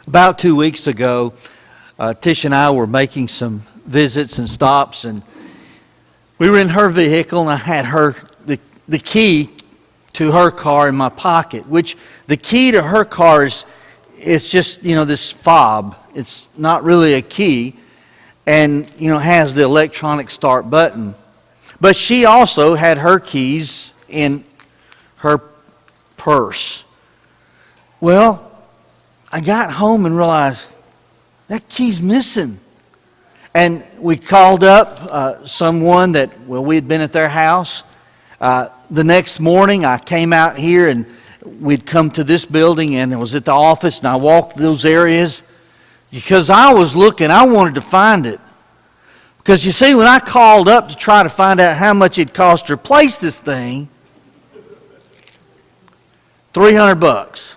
About 2 weeks ago, Tish and I were making some visits and stops, and we were in her vehicle, and I had the key to her car in my pocket, which the key to her car is just, this fob. It's not really a key, and, has the electronic start button. But she also had her keys in her purse. Well, I got home and realized that key's missing. And we called up someone we had been at their house. The next morning I came out here and we'd come to this building and it was at the office, and I walked those areas because I was looking, I wanted to find it. Because you see, when I called up to try to find out how much it cost to replace this thing, $300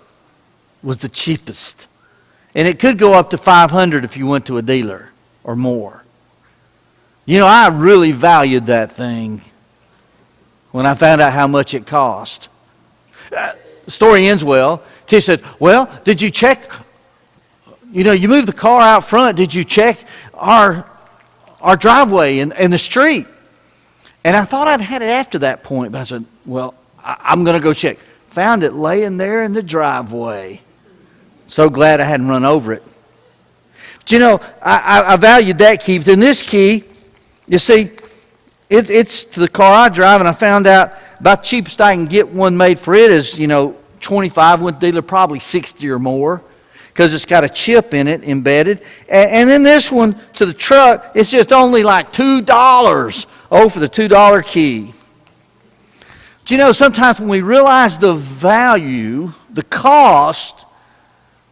was the cheapest. And it could go up to $500 if you went to a dealer or more. I really valued that thing when I found out how much it cost. The story ends well. Tish said, well, did you check, you moved the car out front, did you check our driveway and the street? And I thought I'd had it after that point, but I said, well, I'm going to go check. Found it laying there in the driveway. So glad I hadn't run over it. But I valued that key. But in this key, you see, it's to the car I drive, and I found out about the cheapest I can get one made for it is, 25, went to dealer, probably 60 or more, because it's got a chip in it embedded. And then this one to the truck, it's just only like $2. Oh, for the $2 key. But sometimes when we realize the value, the cost,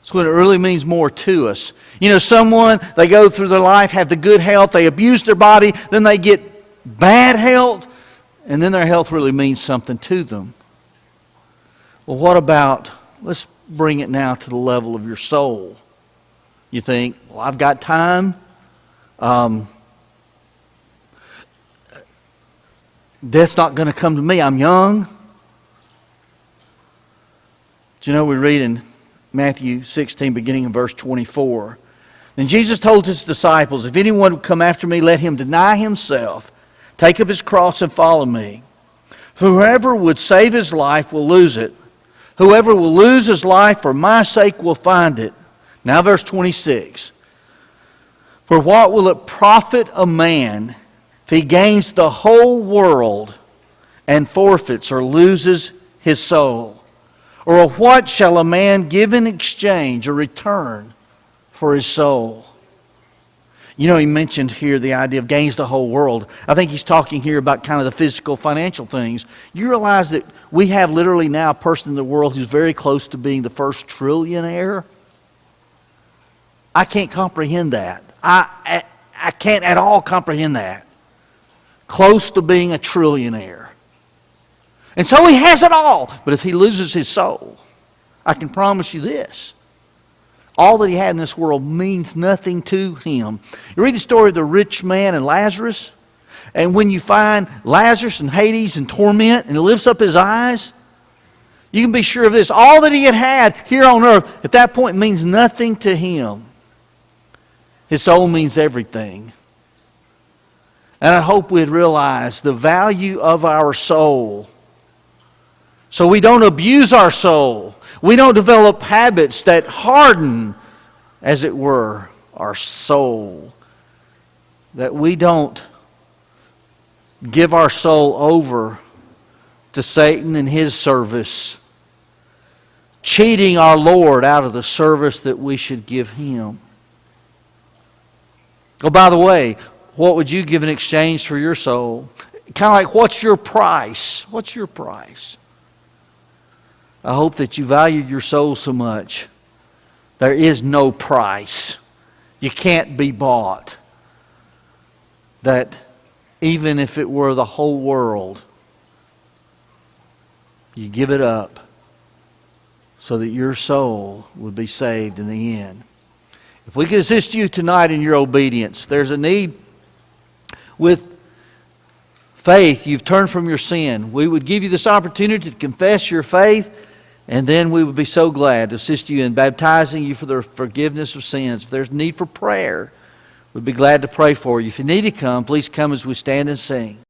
it's when it really means more to us. Someone, they go through their life, have the good health, they abuse their body, then they get bad health, and then their health really means something to them. Well, what about, let's bring it now to the level of your soul. You think, well, I've got time. Death's not going to come to me. I'm young. Do we read in Matthew 16, beginning in verse 24. Then Jesus told his disciples, if anyone would come after me, let him deny himself, take up his cross and follow me. For whoever would save his life will lose it. Whoever will lose his life for my sake will find it. Now verse 26. For what will it profit a man if he gains the whole world and forfeits or loses his soul? Or what shall a man give in exchange or return for his soul? He mentioned here the idea of gains the whole world. I think he's talking here about kind of the physical, financial things. You realize that we have literally now a person in the world who's very close to being the first trillionaire? I can't comprehend that. I can't at all comprehend that. Close to being a trillionaire. And so he has it all. But if he loses his soul, I can promise you this. All that he had in this world means nothing to him. You read the story of the rich man and Lazarus, and when you find Lazarus in Hades in torment, and he lifts up his eyes, you can be sure of this. All that he had here on earth at that point means nothing to him. His soul means everything. And I hope we'd realize the value of our soul, so we don't abuse our soul. We don't develop habits that harden, as it were, our soul. That we don't give our soul over to Satan and his service, cheating our Lord out of the service that we should give him. Oh, by the way, what would you give in exchange for your soul? Kind of like, what's your price? What's your price? I hope that you value your soul so much. There is no price. You can't be bought. That even if it were the whole world, you give it up so that your soul would be saved in the end. If we could assist you tonight in your obedience, if there's a need with faith, you've turned from your sin, we would give you this opportunity to confess your faith And then we would be so glad to assist you in baptizing you for the forgiveness of sins. If there's need for prayer, we'd be glad to pray for you. If you need to come, please come as we stand and sing.